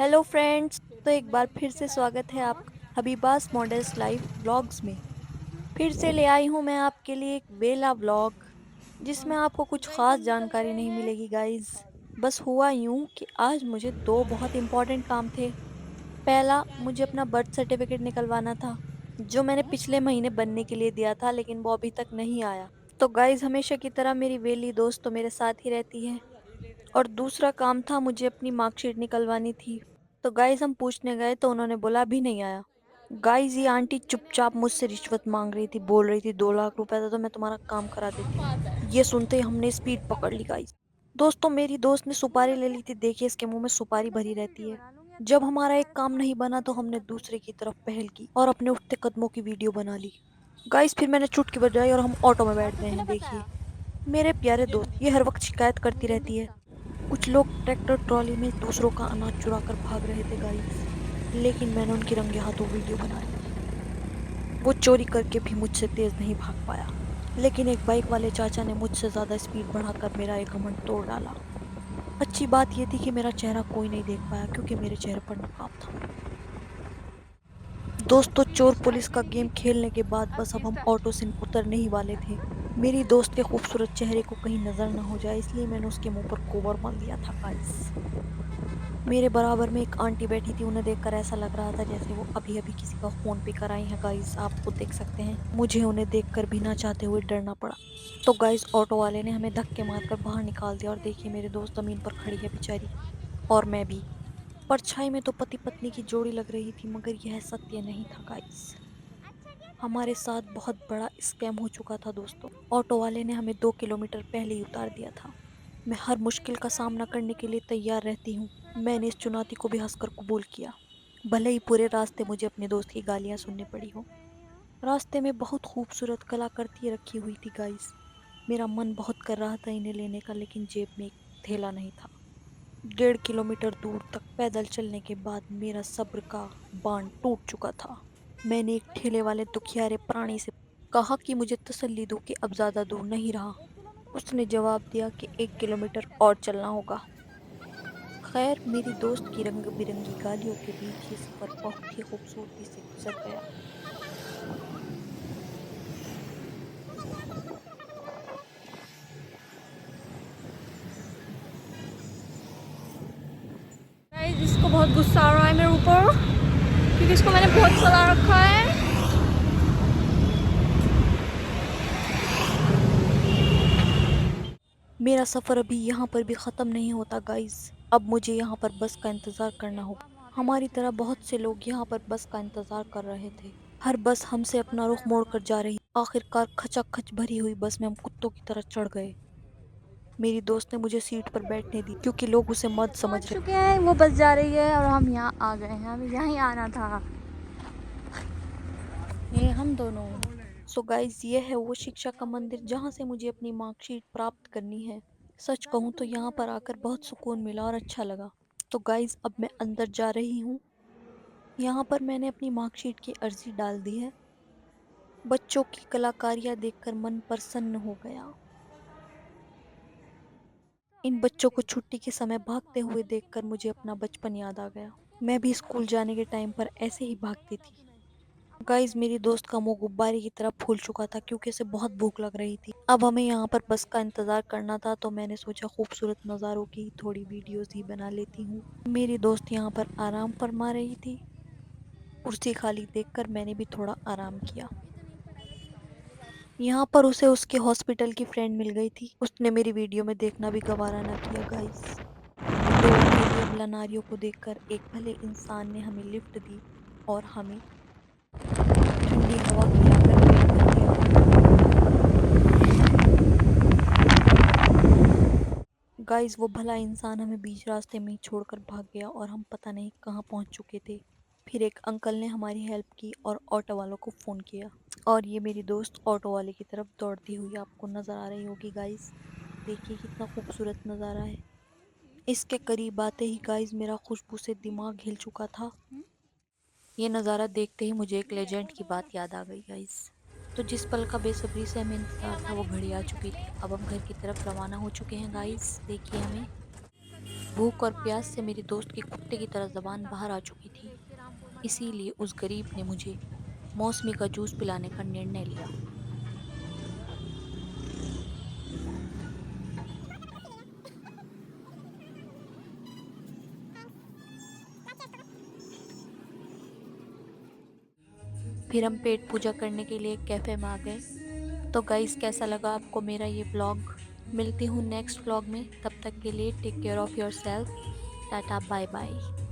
Hello friends. तो एक बार फिर से स्वागत है आप हबीबास मॉडल्स लाइफ व्लॉग्स में। फिर से ले आई हूँ मैं आपके लिए एक वेला व्लॉग, जिसमें आपको कुछ खास जानकारी नहीं मिलेगी गाइस। बस हुआ यूं कि आज मुझे दो बहुत इंपॉर्टेंट काम थे। पहला, मुझे अपना बर्थ सर्टिफिकेट निकलवाना था, जो मैंने पिछले महीने बनने के लिए दिया था, लेकिन वो अभी तक नहीं आया। तो गाइस, हमेशा की तरह मेरी वेली दोस्त तो मेरे साथ ही रहती है। और दूसरा काम था, मुझे अपनी मार्कशीट निकलवानी थी। तो गाइस, हम पूछने गए तो उन्होंने बोला अभी नहीं आया। गाइस, ये आंटी चुपचाप मुझसे रिश्वत मांग रही थी, बोल रही थी 2 लाख रुपए था तो मैं तुम्हारा काम करा देती हूँ। ये सुनते ही हमने स्पीड पकड़ ली गाइस। दोस्तों, मेरी दोस्त ने सुपारी ले ली थी। देखिए, इसके मुंह में सुपारी भरी रहती है। जब हमारा एक काम नहीं बना तो हमने दूसरे की तरफ पहल की और अपने उठते कदमों की वीडियो बना ली। गाइस, फिर मैंने चुटकी बजाई और हम ऑटो में बैठ गए हैं। देखिए, मेरे प्यारे दोस्त ये हर वक्त शिकायत करती रहती है। कुछ लोग ट्रैक्टर ट्रॉली में दूसरों का अनाज चुरा कर भाग रहे थे गाइस, लेकिन मैंने उनकी रंगे हाथों वीडियो बना ली। वो चोरी करके भी मुझसे तेज नहीं भाग पाया, लेकिन एक बाइक वाले चाचा ने मुझसे ज्यादा स्पीड बढ़ाकर मेरा एक घमंड तोड़ डाला। अच्छी बात यह थी कि मेरा चेहरा कोई नहीं देख पाया, क्योंकि मेरे चेहरे पर नकाब था। दोस्तों, चोर पुलिस का गेम खेलने के बाद बस अब हम ऑटो से उतरने ही वाले थे। मेरी दोस्त के खूबसूरत चेहरे को कहीं नजर न हो जाए, इसलिए मैंने उसके मुंह पर कोवर मल दिया था गाइस। मेरे बराबर में एक आंटी बैठी थी। उन्हें देखकर ऐसा लग रहा था जैसे वो अभी अभी किसी का फोन पे कराई है गाइस। आप खुद देख सकते हैं। मुझे उन्हें देखकर भी ना चाहते हुए डरना पड़ा। तो गाइस, ऑटो वाले ने हमें धक्के मारकर बाहर निकाल दिया और देखिए, मेरे दोस्त जमीन पर खड़ी है बेचारी, और मैं भी। परछाई में तो पति पत्नी की जोड़ी लग रही थी, मगर यह सत्य नहीं था गाइस। हमारे साथ बहुत बड़ा स्कैम हो चुका था दोस्तों। ऑटो वाले ने हमें 2 किलोमीटर पहले ही उतार दिया था। मैं हर मुश्किल का सामना करने के लिए तैयार रहती हूँ। मैंने इस चुनौती को भी हंसकर कबूल किया, भले ही पूरे रास्ते मुझे अपने दोस्त की गालियां सुननी पड़ी हो। रास्ते में बहुत खूबसूरत कलाकृति रखी हुई थी गाइस। मेरा मन बहुत कर रहा था इन्हें लेने का, लेकिन जेब में एक थैला नहीं था। 1.5 किलोमीटर दूर तक पैदल चलने के बाद मेरा सब्र का बांध टूट चुका था। मैंने एक ठेले वाले दुखियारे प्राणी से कहा कि मुझे तसल्ली दो कि अब ज्यादा दूर नहीं रहा। उसने जवाब दिया कि 1 किलोमीटर और चलना होगा। खैर, मेरी दोस्त की रंग बिरंगी गालियों के बीच ये सफर बहुत ही खूबसूरती से गुजर गया। गाइस, इसको बहुत गुस्सा आ रहा है मेरे ऊपर, क्योंकि इसको मैंने बहुत चला रखा है। मेरा सफर अभी यहाँ पर भी खत्म नहीं होता गाइस। अब मुझे यहाँ पर बस का इंतजार करना होगा। हमारी तरह बहुत से लोग यहाँ पर बस का इंतजार कर रहे थे। हर बस हमसे अपना रुख मोड़ कर जा रही। आखिरकार खचाखच भरी हुई बस में हम कुत्तों की तरह चढ़ गए। मेरी दोस्त ने मुझे सीट पर बैठने दी, क्योंकि लोग उसे मर्द समझ पहुंच रहे। चुके हैं, वो बस जा रही है और हम यहाँ आ गए हैं। हमें यहीं आना था, ये हम दोनों। सो गाइस, ये है वो शिक्षा का मंदिर जहाँ से मुझे अपनी मार्कशीट प्राप्त करनी है। सच कहूँ तो यहाँ पर आकर बहुत सुकून मिला और अच्छा लगा। तो गाइस, अब मैं अंदर जा रही हूँ। यहाँ पर मैंने अपनी मार्कशीट की अर्जी डाल दी है। बच्चों की कलाकारियाँ देखकर मन प्रसन्न हो गया। इन बच्चों को छुट्टी के समय भागते हुए देखकर मुझे अपना बचपन याद आ गया। मैं भी स्कूल जाने के टाइम पर ऐसे ही भागती थी। गाइस, मेरी दोस्त का मुंह गुब्बारे की तरह फूल चुका था, क्योंकि उसे बहुत भूख लग रही थी। अब हमें यहाँ पर बस का इंतजार करना था, तो मैंने सोचा खूबसूरत नज़ारों की थोड़ी वीडियोस ही बना लेती हूँ। मेरी दोस्त यहाँ पर आराम फरमा रही थी। कुर्सी खाली देखकर मैंने भी थोड़ा आराम किया। यहाँ पर उसे उसके हॉस्पिटल की फ्रेंड मिल गई थी। उसने मेरी वीडियो में देखना भी गवारा न किया गाइस। तो अकेली अबला नारियों को देखकर एक भले इंसान ने हमें लिफ्ट दी और हमें ठंडी हवा खिलाकर पेट भर दिया। गाइस, वो भला इंसान हमें बीच रास्ते में ही छोड़कर भाग गया और हम पता नहीं कहाँ पहुंच चुके थे। फिर एक अंकल ने हमारी हेल्प की और ऑटो वालों को फ़ोन किया, और ये मेरी दोस्त ऑटो वाले की तरफ दौड़ती हुई आपको नज़र आ रही होगी गाइस। देखिए कितना खूबसूरत नज़ारा है। इसके करीब आते ही गाइस, मेरा खुशबू से दिमाग हिल चुका था। ये नज़ारा देखते ही मुझे एक लेजेंड की बात याद आ गई गाइस। तो जिस पल का बेसब्री से हमें इंतजार था, वो घड़ी आ चुकी थी। अब हम घर की तरफ रवाना हो चुके हैं गाइस। देखिए हमें भूख और प्यास से मेरी दोस्त की कुत्ते की तरह जबान बाहर आ चुकी थी। इसीलिए उस गरीब ने मुझे मौसमी का जूस पिलाने का निर्णय लिया। फिर हम पेट पूजा करने के लिए एक कैफे में आ गए। तो गाइस, कैसा लगा आपको मेरा ये व्लॉग? मिलती हूँ नेक्स्ट व्लॉग में। तब तक के लिए take care of your self. Tata bye bye.